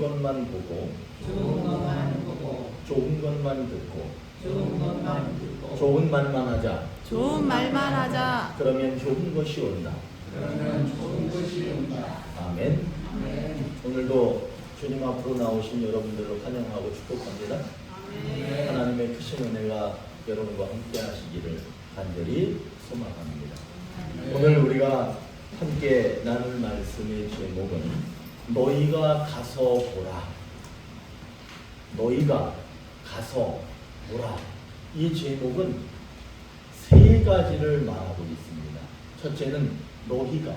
것만 보고 좋은 것만 듣고 좋은 말만 하자. 좋은 말만 하자. 그러면 좋은 것이 온다. 아멘. 오늘도 주님 앞으로 나오신 여러분들을 환영하고 축복합니다. 하나님의 크신 은혜가 여러분과 함께 하시기를 간절히 소망합니다. 오늘 우리가 함께 나눌 말씀의 제목은 너희가 가서 보라. 너희가 가서 보라. 이 제목은 세 가지를 말하고 있습니다. 첫째는 너희가.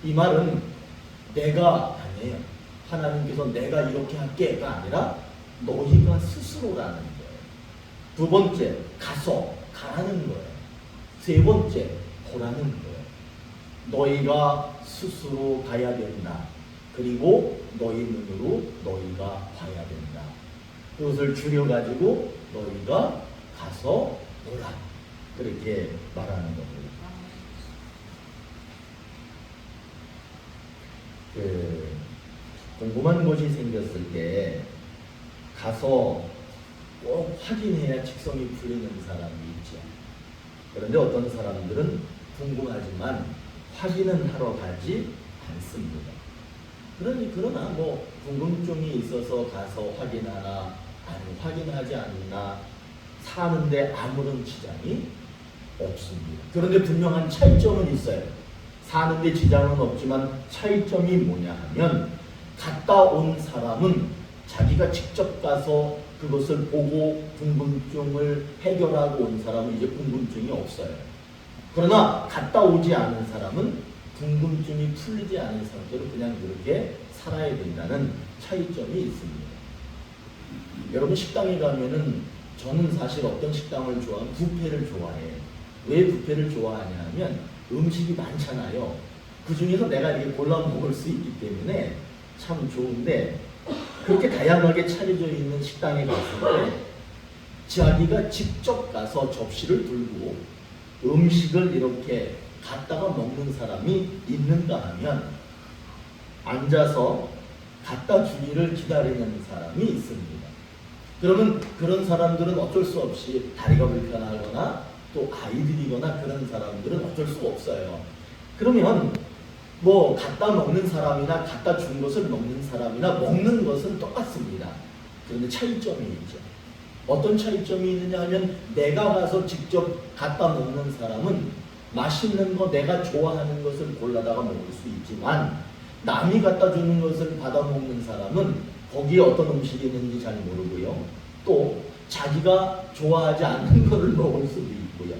이 말은 내가 아니에요. 하나님께서 내가 이렇게 할게가 아니라 너희가 스스로라는 거예요. 두 번째, 가서 가라는 거예요. 세 번째, 보라는 거예요. 너희가 스스로 가야 된다. 그리고 너희 눈으로 너희가 봐야 된다. 그것을 줄여가지고 너희가 가서 보라. 그렇게 말하는 겁니다. 궁금한 것이 생겼을 때 가서 꼭 확인해야 직성이 풀리는 사람이 있죠. 그런데 어떤 사람들은 궁금하지만 확인은 하러 가지 않습니다. 그러나 궁금증이 있어서 가서 확인하나 아니 확인하지 않나 사는데 아무런 지장이 없습니다. 그런데 분명한 차이점은 있어요. 사는데 지장은 없지만 차이점이 뭐냐 하면 갔다 온 사람은 자기가 직접 가서 그것을 보고 궁금증을 해결하고 온 사람은 이제 궁금증이 없어요. 그러나 갔다 오지 않은 사람은 궁금증이 풀리지 않은 상태로 그냥 그렇게 살아야 된다는 차이점이 있습니다. 여러분 식당에 가면은 저는 사실 어떤 식당을 좋아하면 뷔페를 좋아해요. 왜 뷔페를 좋아하냐 하면 음식이 많잖아요. 그 중에서 내가 이렇게 골라 먹을 수 있기 때문에 참 좋은데 그렇게 다양하게 차려져 있는 식당에 갔을 때 자기가 직접 가서 접시를 들고 음식을 이렇게 갖다가 먹는 사람이 있는가 하면 앉아서 갖다 주기를 기다리는 사람이 있습니다. 그러면 그런 사람들은 어쩔 수 없이 다리가 불편하거나 또 아이들이거나 그런 사람들은 어쩔 수가 없어요. 그러면 갖다 먹는 사람이나 갖다 준 것을 먹는 사람이나 먹는 것은 똑같습니다. 그런데 차이점이 있죠. 어떤 차이점이 있느냐 하면 내가 가서 직접 갖다 먹는 사람은 맛있는 거 내가 좋아하는 것을 골라다가 먹을 수 있지만 남이 갖다 주는 것을 받아 먹는 사람은 거기에 어떤 음식이 있는지 잘 모르고요. 또 자기가 좋아하지 않는 것을 먹을 수도 있고요.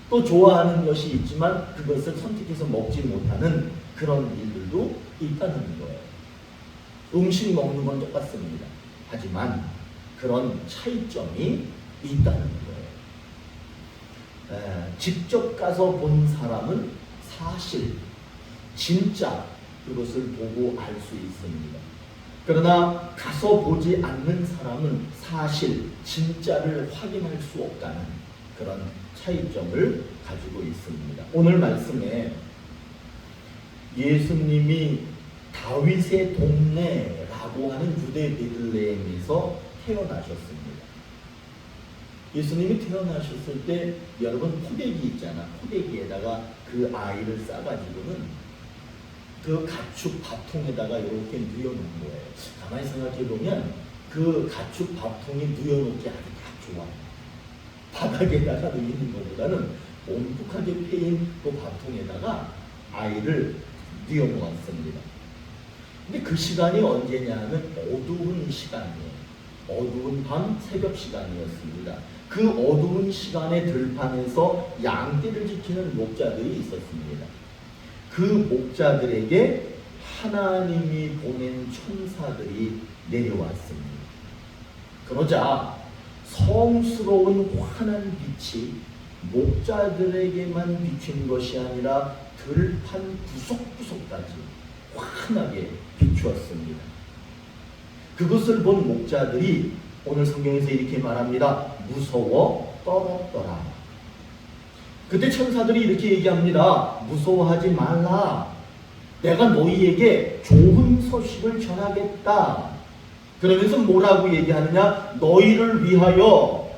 또 좋아하는 것이 있지만 그것을 선택해서 먹지 못하는 그런 일들도 있다는 거예요. 음식 먹는 건 똑같습니다. 하지만 그런 차이점이 있다는 거예요. 직접 가서 본 사람은 사실 진짜 그것을 보고 알 수 있습니다. 그러나 가서 보지 않는 사람은 사실 진짜를 확인할 수 없다는 그런 차이점을 가지고 있습니다. 오늘 말씀에 예수님이 다윗의 동네라고 하는 유대 베들레헴에서 태어나셨습니다. 예수님이 태어나셨을 때 여러분 포대기 있잖아. 포대기에다가 그 아이를 싸가지고는 그 가축 밥통에다가 이렇게 누워놓은 거예요. 가만히 생각해보면 그 가축 밥통이 누워놓기 아주 딱 좋아. 바닥에다가 누이는 것보다는 옴푹하게 패인 그 밥통에다가 아이를 누워놓았습니다. 근데 그 시간이 언제냐 하면 어두운 시간이에요. 어두운 밤 새벽 시간이었습니다. 그 어두운 시간의 들판에서 양떼를 지키는 목자들이 있었습니다. 그 목자들에게 하나님이 보낸 천사들이 내려왔습니다. 그러자 성스러운 환한 빛이 목자들에게만 비친 것이 아니라 들판 구석구석까지 환하게 비추었습니다. 그것을 본 목자들이 오늘 성경에서 이렇게 말합니다. 무서워 떨었더라. 그때 천사들이 이렇게 얘기합니다. 무서워하지 말라. 내가 너희에게 좋은 소식을 전하겠다. 그러면서 뭐라고 얘기하느냐? 너희를 위하여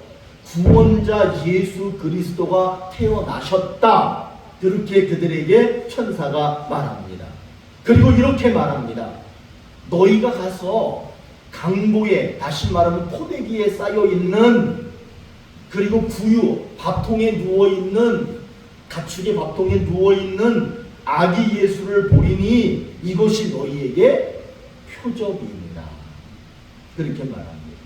구원자 예수 그리스도가 태어나셨다. 그렇게 그들에게 천사가 말합니다. 그리고 이렇게 말합니다. 너희가 가서 강보에, 다시 말하면 포대기에 쌓여있는, 그리고 구유, 밥통에 누워있는, 가축의 밥통에 누워있는 아기 예수를 보리니 이것이 너희에게 표적입니다. 그렇게 말합니다.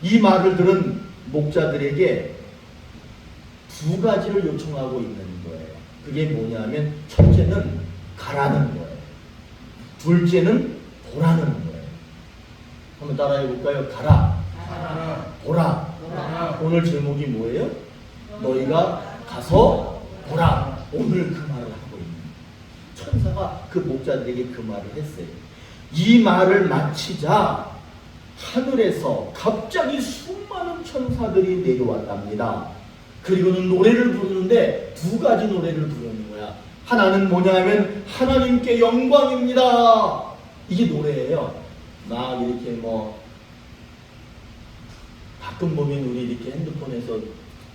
이 말을 들은 목자들에게 두 가지를 요청하고 있는 거예요. 그게 뭐냐면, 첫째는 가라는 거예요. 둘째는 보라는 거예요. 한번 따라해 볼까요? 가라, 보라. 오늘 제목이 뭐예요? 너희가 가서 보라. 오늘 그 말을 하고 있는 천사가 그 목자들에게 그 말을 했어요. 이 말을 마치자 하늘에서 갑자기 수많은 천사들이 내려왔답니다. 그리고는 노래를 부르는데 두 가지 노래를 부르는 거야. 하나는 뭐냐면 하나님께 영광입니다. 이게 노래예요. 막 이렇게 가끔 보면 우리 이렇게 핸드폰에서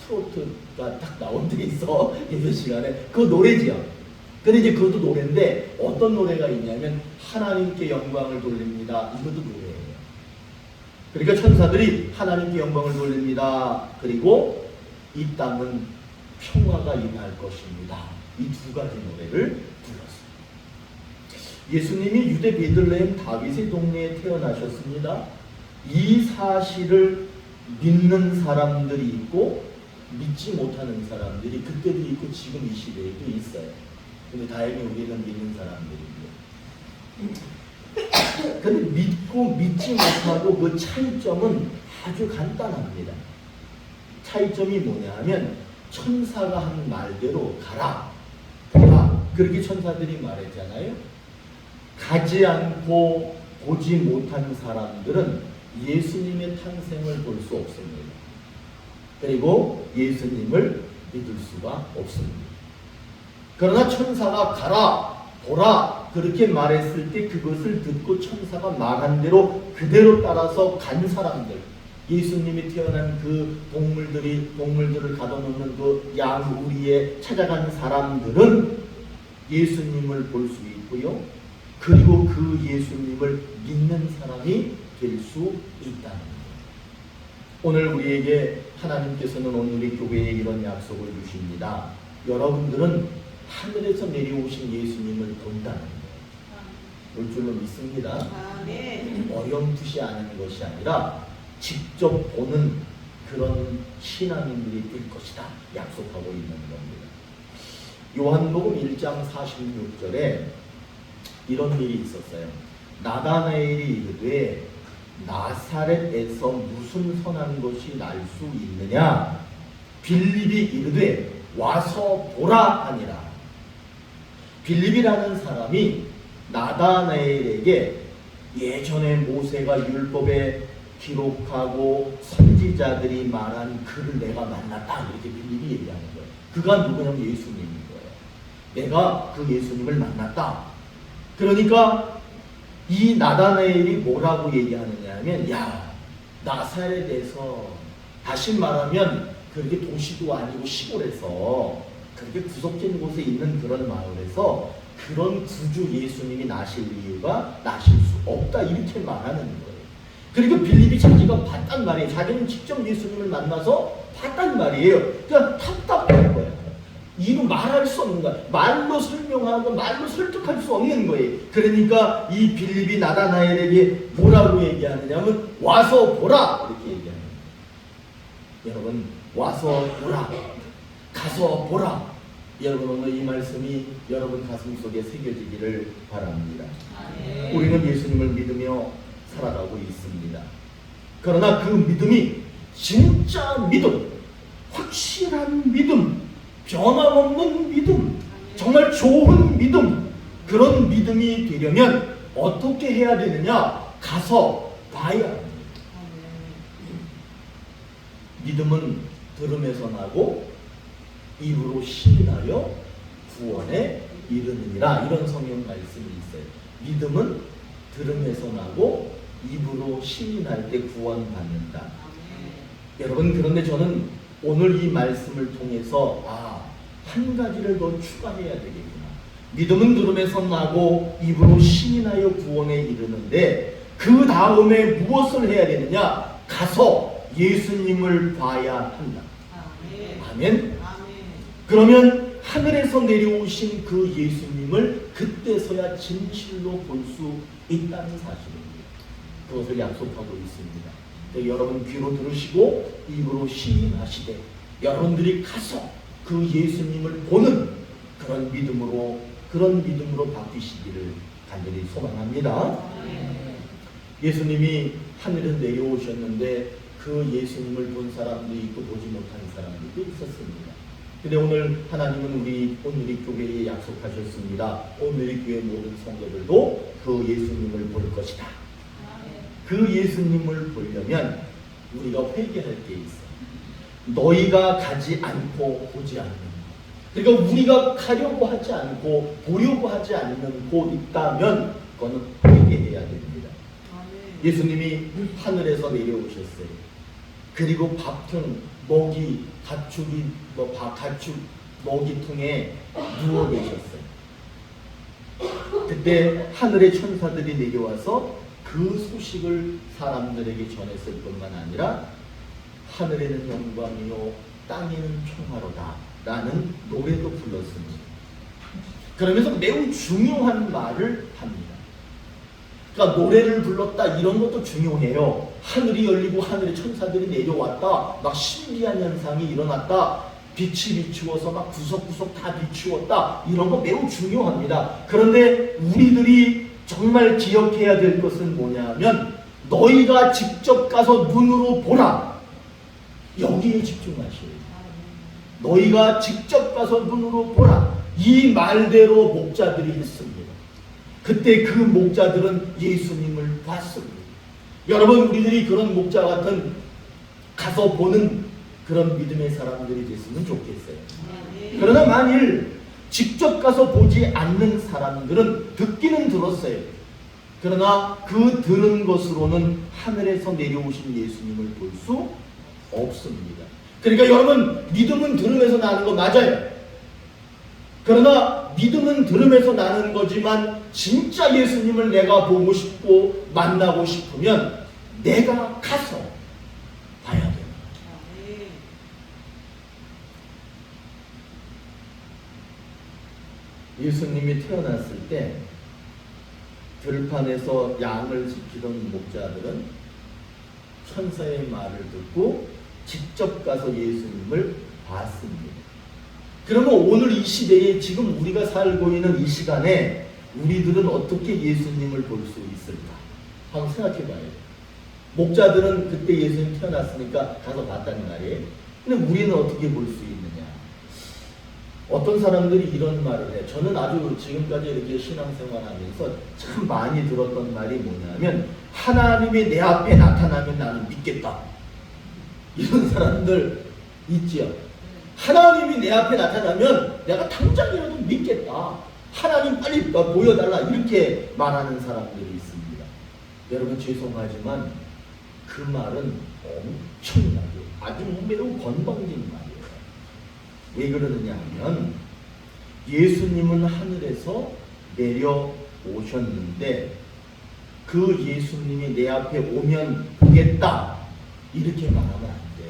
트로트가 딱 나온 데 있어. 예배 시간에. 그거 노래지요. 근데 이제 그것도 노래인데 어떤 노래가 있냐면 하나님께 영광을 돌립니다. 이것도 노래예요. 그러니까 천사들이 하나님께 영광을 돌립니다. 그리고 이 땅은 평화가 임할 것입니다. 이 두 가지 노래를 불렀습니다. 예수님이 유대 베들레헴 다윗의 동네에 태어나셨습니다. 이 사실을 믿는 사람들이 있고 믿지 못하는 사람들이 그때도 있고 지금 이 시대에도 있어요. 근데 다행히 우리는 믿는 사람들이고요. 근데 믿고 믿지 못하고 그 차이점은 아주 간단합니다. 차이점이 뭐냐 하면 천사가 한 말대로 가라, 보라. 그렇게 천사들이 말했잖아요. 가지 않고 보지 못하는 사람들은 예수님의 탄생을 볼 수 없습니다. 그리고 예수님을 믿을 수가 없습니다. 그러나 천사가 가라, 보라 그렇게 말했을 때 그것을 듣고 천사가 말한 대로 그대로 따라서 간 사람들, 예수님이 태어난 그 동물들을 가둬놓는 그 양우리에 찾아간 사람들은 예수님을 볼 수 있고요. 그리고 그 예수님을 믿는 사람이 될 수 있다는 거예요. 오늘 우리에게 하나님께서는 오늘 우리 교회에 이런 약속을 주십니다. 여러분들은 하늘에서 내려오신 예수님을 본다는 거예요. 볼 줄로 믿습니다. 어렴풋이 아는 것이 아니라 직접 보는 그런 신앙인들이 될 것이다 약속하고 있는 겁니다. 요한복음 1장 46절에 이런 일이 있었어요. 나다나엘이 이르되 나사렛에서 무슨 선한 것이 날 수 있느냐? 빌립이 이르되 와서 보라 하니라. 빌립이라는 사람이 나다나엘에게 예전에 모세가 율법에 기록하고 선지자들이 말한 그를 내가 만났다 이렇게 빌립이 얘기하는 거예요. 그가 누구냐면 예수님인 거예요. 내가 그 예수님을 만났다. 그러니까 이 나다나엘이 뭐라고 얘기하느냐 하면, 야, 나사렛에서, 다시 말하면 그렇게 도시도 아니고 시골에서 그렇게 구석진 곳에 있는 그런 마을에서 그런 구주 예수님이 나실 이유가 나실 수 없다 이렇게 말하는 거예요. 그리고 빌립이 자기가 봤단 말이에요. 자기는 직접 예수님을 만나서 봤단 말이에요. 그러니까 답답한 거예요. 이루 말할 수 없는 거야. 말로 설명하고 말로 설득할 수 없는 거예요. 그러니까 이 빌립이 나다나엘에게 뭐라고 얘기하느냐면 와서 보라 이렇게 얘기하는 거예요. 여러분 와서 보라, 가서 보라. 여러분 오늘 이 말씀이 여러분 가슴 속에 새겨지기를 바랍니다. 우리는 예수님을 믿으며 살아가고 있습니다. 그러나 그 믿음이 진짜 믿음, 확실한 믿음, 변함없는 믿음, 정말 좋은 믿음, 그런 믿음이 되려면 어떻게 해야 되느냐? 가서 봐야 합니다. 믿음은 들음에서 나고 입으로 시인하여 구원에 이르느니라. 이런 성경 말씀이 있어요. 믿음은 들음에서 나고 입으로 시인할 때 구원받는다. 여러분, 그런데 저는 오늘 이 말씀을 통해서 한 가지를 더 추가해야 되겠구나. 믿음은 들음에서 나고 입으로 시인하여 구원에 이르는데 그 다음에 무엇을 해야 되느냐? 가서 예수님을 봐야 한다. 아멘. 그러면 하늘에서 내려오신 그 예수님을 그때서야 진실로 볼 수 있다는 사실입니다. 그것을 약속하고 있습니다. 여러분 귀로 들으시고 입으로 시인하시되 여러분들이 가서 그 예수님을 보는 그런 믿음으로 바뀌시기를 간절히 소망합니다. 예수님이 하늘에서 내려오셨는데 그 예수님을 본 사람도 있고 보지 못한 사람들도 있었습니다. 근데 오늘 하나님은 우리 온누리 교회에 약속하셨습니다. 온누리 교회 모든 성도들도 그 예수님을 볼 것이다. 그 예수님을 보려면 우리가 회개할 게 있어요. 너희가 가지 않고 보지 않는 것. 그러니까 우리가 가려고 하지 않고 보려고 하지 않는 곳 있다면 그거는 회개해야 됩니다. 예수님이 하늘에서 내려오셨어요. 그리고 밥통, 먹이, 가축 먹이통에 누워 계셨어요. 그때 하늘의 천사들이 내려와서 그 소식을 사람들에게 전했을 뿐만 아니라 하늘에는 영광이요 땅에는 평화로다 라는 노래도 불렀습니다. 그러면서 매우 중요한 말을 합니다. 그러니까 노래를 불렀다 이런 것도 중요해요. 하늘이 열리고 하늘의 천사들이 내려왔다. 막 신비한 현상이 일어났다. 빛이 비추어서 막 구석구석 다 비추었다. 이런 거 매우 중요합니다. 그런데 우리들이 정말 기억해야 될 것은 뭐냐면 너희가 직접 가서 눈으로 보라. 여기에 집중하시오. 너희가 직접 가서 눈으로 보라. 이 말대로 목자들이 했습니다. 그때 그 목자들은 예수님을 봤습니다. 여러분, 우리들이 그런 목자 같은 가서 보는 그런 믿음의 사람들이 됐으면 좋겠어요. 그러나 만일 직접 가서 보지 않는 사람들은 듣기는 들었어요. 그러나 그 들은 것으로는 하늘에서 내려오신 예수님을 볼 수 없습니다. 그러니까 여러분, 믿음은 들음에서 나는 거 맞아요. 그러나 믿음은 들음에서 나는 거지만 진짜 예수님을 내가 보고 싶고 만나고 싶으면 내가 가서 봐야 돼요. 예수님이 태어났을 때 들판에서 양을 지키던 목자들은 천사의 말을 듣고 직접 가서 예수님을 봤습니다. 그러면 오늘 이 시대에 지금 우리가 살고 있는 이 시간에 우리들은 어떻게 예수님을 볼 수 있을까? 한번 생각해 봐요. 목자들은 그때 예수님 태어났으니까 가서 봤다는 말이에요. 근데 우리는 어떻게 볼 수 있느냐? 어떤 사람들이 이런 말을 해요. 저는 아주 지금까지 이렇게 신앙생활하면서 참 많이 들었던 말이 뭐냐면 하나님이 내 앞에 나타나면 나는 믿겠다. 이런 사람들 있지요. 하나님이 내 앞에 나타나면 내가 당장이라도 믿겠다. 하나님 빨리 보여달라. 이렇게 말하는 사람들이 있습니다. 여러분, 죄송하지만 그 말은 엄청나게 아주 매우 건방진 말이에요. 왜 그러느냐 하면 예수님은 하늘에서 내려오셨는데 그 예수님이 내 앞에 오면 보겠다. 이렇게 말하면 안 돼.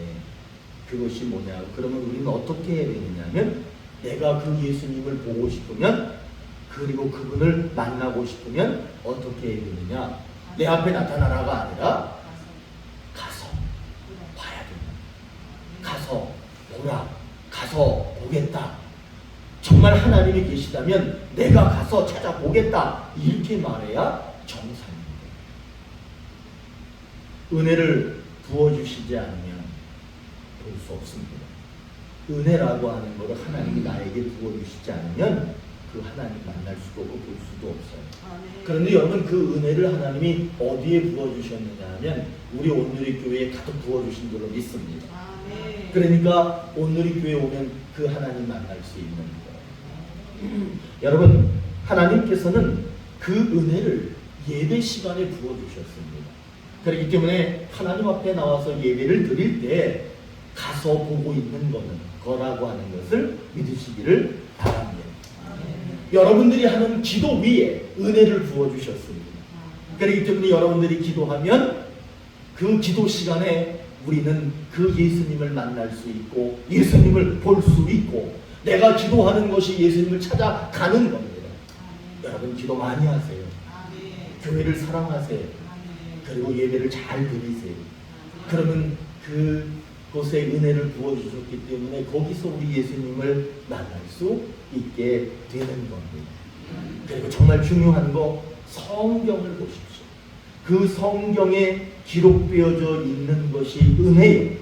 그것이 뭐냐? 그러면 우리는 어떻게 해야 되느냐면 내가 그 예수님을 보고 싶으면 그리고 그분을 만나고 싶으면 어떻게 해야 되느냐? 내 앞에 나타나라가 아니라 가서 봐야 된다. 가서 보라. 가서 보겠다. 정말 하나님이 계시다면 내가 가서 찾아보겠다. 이렇게 말해야 정상입니다. 은혜를 부어주시지 않으면 볼 수 없습니다. 은혜라고 하는 것을 하나님이 나에게 부어주시지 않으면 그 하나님 만날 수도 없고 볼 수도 없어요. 그런데 여러분, 그 은혜를 하나님이 어디에 부어주셨느냐 하면 우리 온누리 교회에 가득 부어주신 줄로 믿습니다. 그러니까 온누리 교회에 오면 그 하나님 만날 수 있는 거예요. 여러분, 하나님께서는 그 은혜를 예배 시간에 부어주셨습니다. 그렇기 때문에 하나님 앞에 나와서 예배를 드릴 때 가서 보고 있는 거라고 하는 것을 믿으시기를 바랍니다. 여러분들이 하는 기도 위에 은혜를 부어주셨습니다. 그렇기 때문에 여러분들이 기도하면 그 기도 시간에 우리는 그 예수님을 만날 수 있고 예수님을 볼 수 있고 내가 기도하는 것이 예수님을 찾아가는 겁니다. 여러분 기도 많이 하세요. 교회를 사랑하세요. 그리고 예배를 잘 드리세요. 그러면 그곳에 은혜를 부어주셨기 때문에 거기서 우리 예수님을 만날 수 있게 되는 겁니다. 그리고 정말 중요한 거 성경을 보십시오. 그 성경에 기록되어져 있는 것이 은혜예요.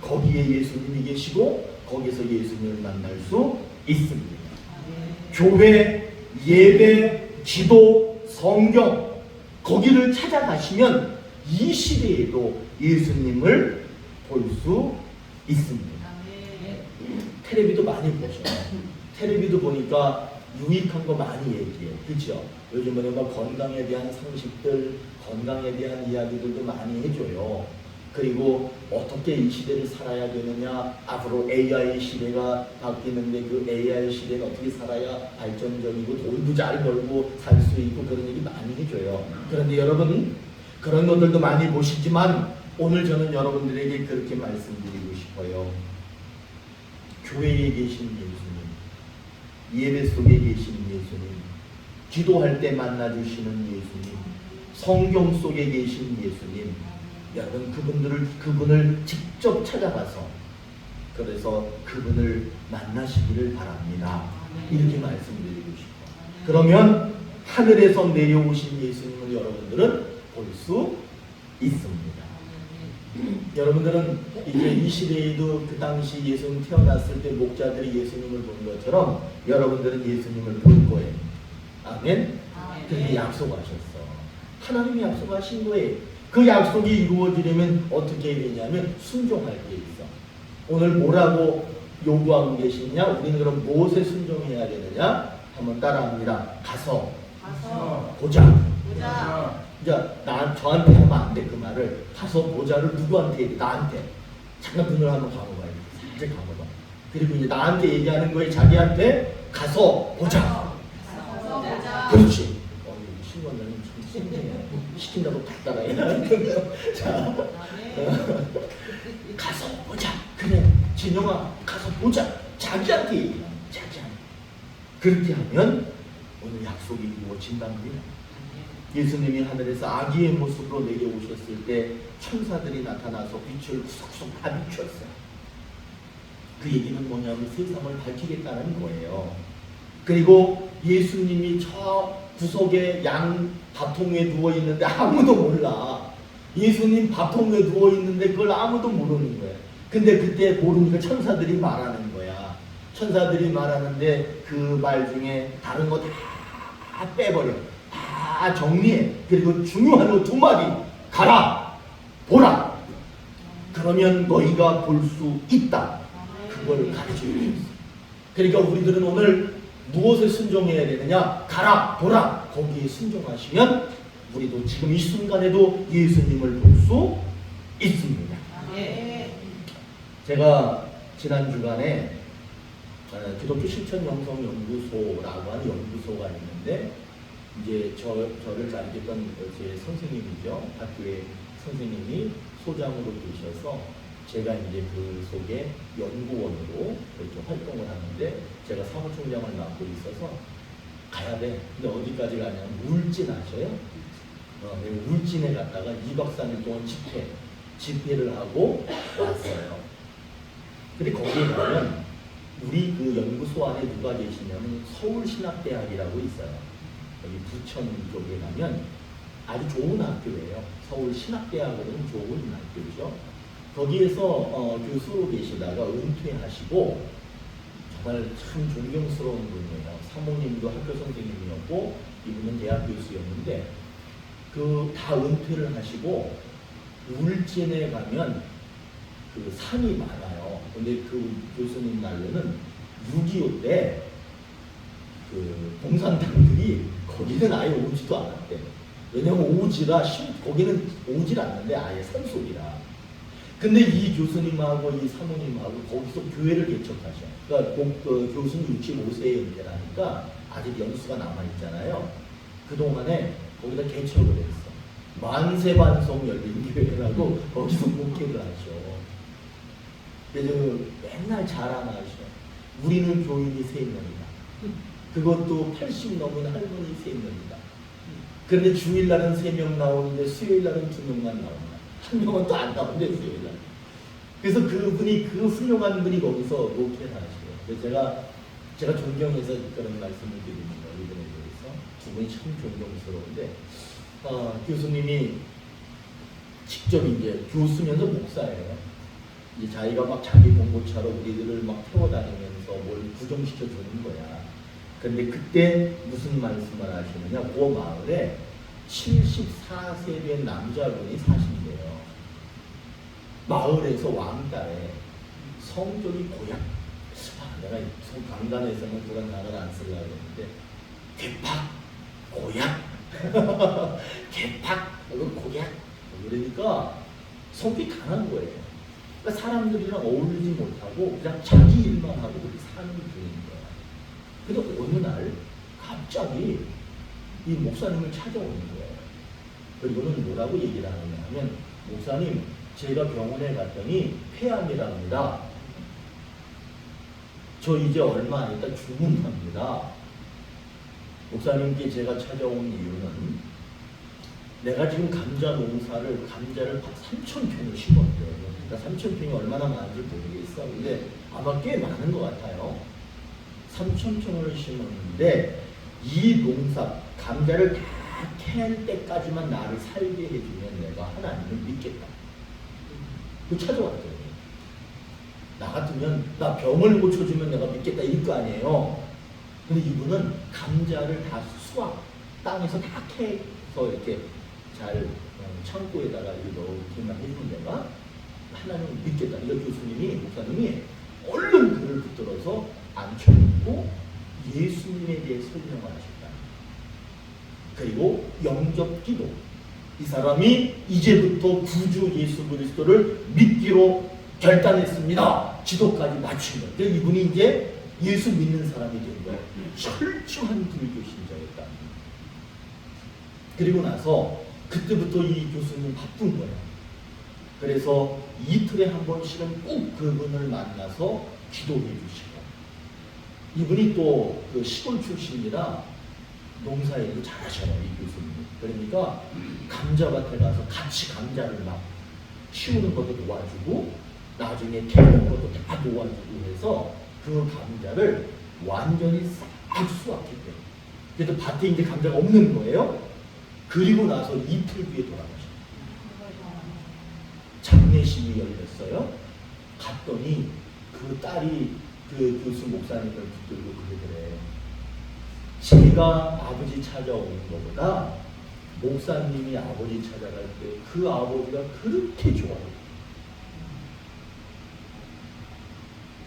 거기에 예수님이 계시고 거기서 예수님을 만날 수 있습니다. 교회, 예배, 기도, 성경 거기를 찾아가시면 이 시대에도 예수님을 볼 수 있습니다. 텔레비도 많이 보셔요. 텔레비도 보니까 유익한 거 많이 얘기해요. 그렇죠? 요즘에는 뭐 건강에 대한 상식들, 건강에 대한 이야기들도 많이 해줘요. 그리고 어떻게 이 시대를 살아야 되느냐, 앞으로 AI 시대가 바뀌는데 그 AI 시대는 어떻게 살아야 발전적이고 돈도 잘 벌고 살 수 있고 그런 얘기 많이 해줘요. 그런데 여러분 그런 것들도 많이 보시지만 오늘 저는 여러분들에게 그렇게 말씀드리고 싶어요. 교회에 계신 예수님, 예배 속에 계신 예수님, 기도할 때 만나주시는 예수님, 성경 속에 계신 예수님, 여러분 그분을 직접 찾아가서 그래서 그분을 만나시기를 바랍니다. 이렇게 말씀드리고 싶어요. 그러면 하늘에서 내려오신 예수님을 여러분들은 볼 수 있습니다. 여러분들은 이제 이 시대에도 그 당시 예수님 태어났을 때 목자들이 예수님을 본 것처럼 여러분들은 예수님을 볼 거예요. 아멘? 그렇게 약속하셨어. 하나님이 약속하신 거예요. 그 약속이 이루어지려면 어떻게 해야 되냐면 순종할 게 있어. 오늘 뭐라고 요구하고 계시냐? 우리는 그럼 무엇에 순종해야 되느냐? 한번 따라합니다. 가서 보자. 이제 저한테 하면 안 돼. 그 말을 가서 보자를 누구한테 얘기해? 나한테. 잠깐 눈을 한번 감아봐. 살짝 감아봐. 그리고 이제 나한테 얘기하는 거에 자기한테 가서 보자. 그렇지. 신원장님 참 신기해. 시킨다고 다 따라해. 자, 가서 보자. 그래, 진영아, 가서 보자. 자기한테 얘기해. 자기한테. 그렇게 하면 오늘 약속이 이루어진답니다. 예수님이 하늘에서 아기의 모습으로 내려오셨을 때 천사들이 나타나서 빛을 구석구석 다 비추었어요. 그 얘기는 뭐냐면 세상을 밝히겠다는 거예요. 그리고 예수님이 저 구석에 양 밥통에 누워있는데 아무도 몰라. 예수님 밥통에 누워있는데 그걸 아무도 모르는 거예요. 근데 그때 모르니까 천사들이 말하는 거야. 천사들이 말하는데 그 말 중에 다른 거 다 빼버려. 다 정리해. 그리고 중요한 거 두 마디. 가라. 보라. 그러면 너희가 볼 수 있다. 그걸 가르쳐 주셨어요. 그러니까 우리들은 오늘 무엇에 순종해야 되느냐? 가라. 보라. 거기에 순종하시면 우리도 지금 이 순간에도 예수님을 볼 수 있습니다. 제가 지난 주간에 기독교 실천 영성 연구소라고 하는 연구소가 있는데 이제 저를 가르쳤던 제 선생님이죠. 학교의 선생님이 소장으로 계셔서 제가 이제 그 속에 연구원으로 이렇게 활동을 하는데 제가 사무총장을 맡고 있어서 가야 돼. 근데 어디까지 가냐면 울진 아셔요? 울진에 갔다가 2박 3일 동안 집회를 하고 왔어요. 근데 거기에 가면 우리 그 연구소 안에 누가 계시냐면 서울신학대학이라고 있어요. 여기 부천 쪽에 가면 아주 좋은 학교예요. 서울신학대학으로는 좋은 학교죠. 거기에서 교수로 계시다가 은퇴하시고 정말 참 존경스러운 분이에요. 사모님도 학교 선생님이었고 이분은 대학 교수였는데 그 다 은퇴를 하시고 울진에 가면 그 산이 많아요. 근데 그 교수님 말로는 6.25 때 그 공산당들이 거기는 아예 오지도 않았대. 왜냐면 오지라 거기는 오질 않는데 아예 산속이라. 근데 이 교수님하고 이 사모님하고 거기서 교회를 개척하셔. 그러니까 교수님 65세에 은퇴라니까 아직 연수가 남아있잖아요. 그동안에 거기다 개척을 했어. 만세반성 열린교회라고 거기서 목회를 하셔. 그래서 맨날 자랑하셔. 우리는 교인이 3명이다. 그것도 80 넘은 할머니 3명이다. 그런데 주일날은 3명 나오는데 수요일날은 2명만 나온다. 한 명은 또 안 나오는데 수요일날. 그래서 그분이 그 훌륭한 분이 거기서 목회를 하시고, 그래서 제가 존경해서 그런 말씀을 드립니다. 이분에 대해서 두 분이 참 존경스러운데, 교수님이 직접 이제 교수면서 목사예요. 이제 자기가 막 자기 봉고차로 우리들을 막 태워다니면서 뭘 구정시켜 주는 거야. 근데 그때 무슨 말씀을 하시느냐, 그 마을에 74세 된 남자분이 사신대요. 마을에서 왕따에 성적이 고약. 내가 강단에서는 그런 단어를 안 쓰려고 했는데, 괴팍, 고약, 괴팍, 고약. 그러니까 성격이 강한 거예요. 그러니까 사람들이랑 어울리지 못하고 그냥 자기 일만 하고 그렇게 사는 분인 거야. 근데 어느 날 갑자기 이 목사님을 찾아오는 거예요. 그리고는 뭐라고 얘기를 하느냐 하면, 목사님, 제가 병원에 갔더니 폐암이랍니다. 저 이제 얼마 안 있다 죽는답니다. 목사님께 제가 찾아온 이유는 내가 지금 감자를 3,000평을 심었대요. 그러니까 3,000평이 얼마나 많은지 모르겠어. 근데 아마 꽤 많은 것 같아요. 3,000평을 심었는데 이 농사, 감자를 다 캔 때까지만 나를 살게 해주면 내가 하나님을 믿겠다. 그 찾아왔더니, 나 같으면 나 병을 고쳐주면 내가 믿겠다 이럴 거 아니에요. 근데 이분은 감자를 다 수확, 땅에서 다 캐서 이렇게 잘 창고에다가 이렇게만 해주면 내가 하나님을 믿겠다. 이거 목사님이 얼른 그를 붙들어서 앉혀놓고 예수님에 대해 설명을 하셨다. 그리고 영접기도. 이 사람이 이제부터 구주 예수 그리스도를 믿기로 결단했습니다. 지도까지 맞춘 거예요. 그래서 이분이 이제 예수 믿는 사람이 된 거예요. 철저한 불교 신자였다. 그리고 나서 그때부터 이 교수님 바쁜 거예요. 그래서 이틀에 한 번씩은 꼭 그분을 만나서 기도해 주시고, 이분이 또 그 시골 출신이라 농사일도 잘하셔요, 이 교수님. 그러니까 감자밭에 가서 같이 감자를 막 키우는 것도 도와주고 나중에 캐는 것도 다 도와주고 해서 그 감자를 완전히 싹 수확했대요. 그래서 밭에 이제 감자가 없는 거예요. 그리고 나서 이틀 뒤에 돌아가셨어요. 장례식이 열렸어요. 갔더니 그 딸이 그 교수 목사님을 붙들고 그러더래. 제가 아버지 찾아오는 것보다 목사님이 아버지 찾아갈 때 그 아버지가 그렇게 좋아요.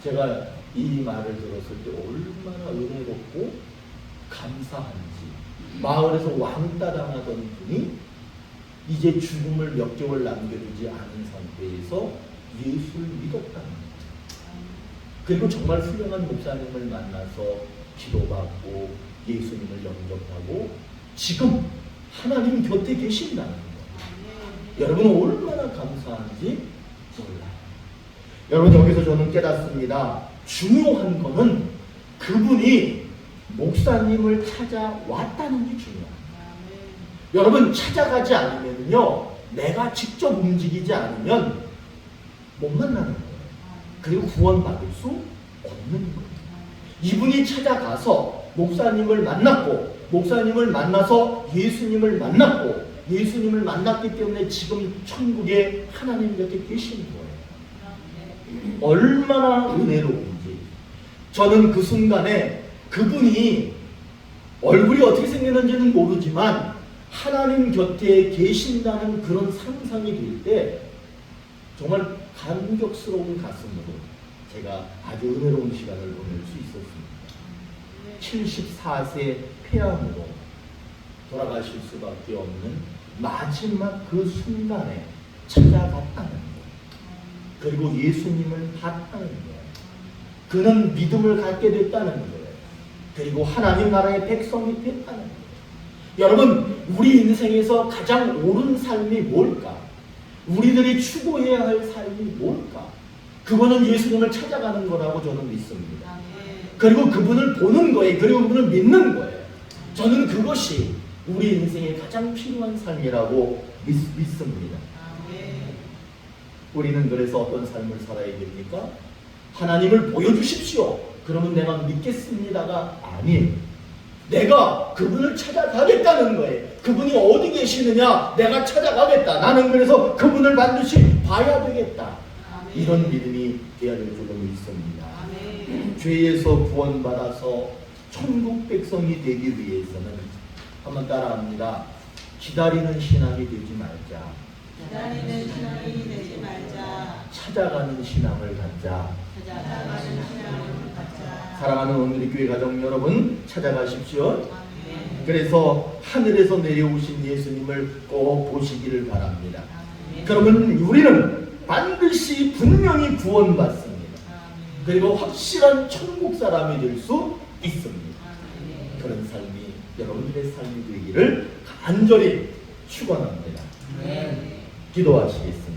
제가 이 말을 들었을 때 얼마나 은혜롭고 감사한지. 마을에서 왕따 당하던 분이 이제 죽음을 몇 개월 남겨두지 않은 상태에서 예수를 믿었다는 거예요. 그리고 정말 훌륭한 목사님을 만나서 기도받고 예수님을 영접하고 지금 하나님 곁에 계신다는 거예요. 여러분은 얼마나 감사한지 몰라요. 여러분, 여기서 저는 깨닫습니다. 중요한 거는 그분이 목사님을 찾아왔다는 게 중요합니다. 여러분, 찾아가지 않으면요, 내가 직접 움직이지 않으면 못 만나는 거예요. 그리고 구원받을 수 없는 거예요. 이분이 찾아가서 목사님을 만났고, 목사님을 만나서 예수님을 만났고, 예수님을 만났기 때문에 지금 천국에 하나님 곁에 계신 거예요. 얼마나 은혜로운지. 저는 그 순간에 그분이 얼굴이 어떻게 생겼는지는 모르지만 하나님 곁에 계신다는 그런 상상이 들 때 정말 감격스러운 가슴으로 제가 아주 은혜로운 시간을 보낼 수 있었습니다. 74세 폐암으로 돌아가실 수밖에 없는 마지막 그 순간에 찾아갔다는 거예요. 그리고 예수님을 봤다는 거예요. 그는 믿음을 갖게 됐다는 거예요. 그리고 하나님 나라의 백성이 됐다는 거예요. 여러분, 우리 인생에서 가장 옳은 삶이 뭘까? 우리들이 추구해야 할 삶이 뭘까? 그거는 예수님을 찾아가는 거라고 저는 믿습니다. 그리고 그분을 보는 거예요. 그리고 그분을 믿는 거예요. 저는 그것이 우리 인생에 가장 필요한 삶이라고 믿습니다. 우리는 그래서 어떤 삶을 살아야 됩니까? 하나님을 보여주십시오. 그러면 내가 믿겠습니다가 아니에요. 내가 그분을 찾아가겠다는 거예요. 그분이 어디 계시느냐? 내가 찾아가겠다. 나는 그래서 그분을 반드시 봐야 되겠다. 이런 믿음이 되어야 될 줄로 믿습니다. 죄에서 구원받아서 천국 백성이 되기 위해서는 한번 따라합니다. 기다리는 신앙이 되지 말자. 기다리는 신앙이 되지 말자. 찾아가는 신앙을 갖자. 찾아가는 신앙을 갖자. 사랑하는 오늘의 교회 가정 여러분, 찾아가십시오. 아멘. 그래서 하늘에서 내려오신 예수님을 꼭 보시기를 바랍니다. 아멘. 그러면 우리는 반드시 분명히 구원받습니다. 아멘. 그리고 확실한 천국 사람이 될 수 있습니다. 아멘. 그런 삶이 여러분들의 삶이 되기를 간절히 축원합니다. 네. 기도하시겠습니다.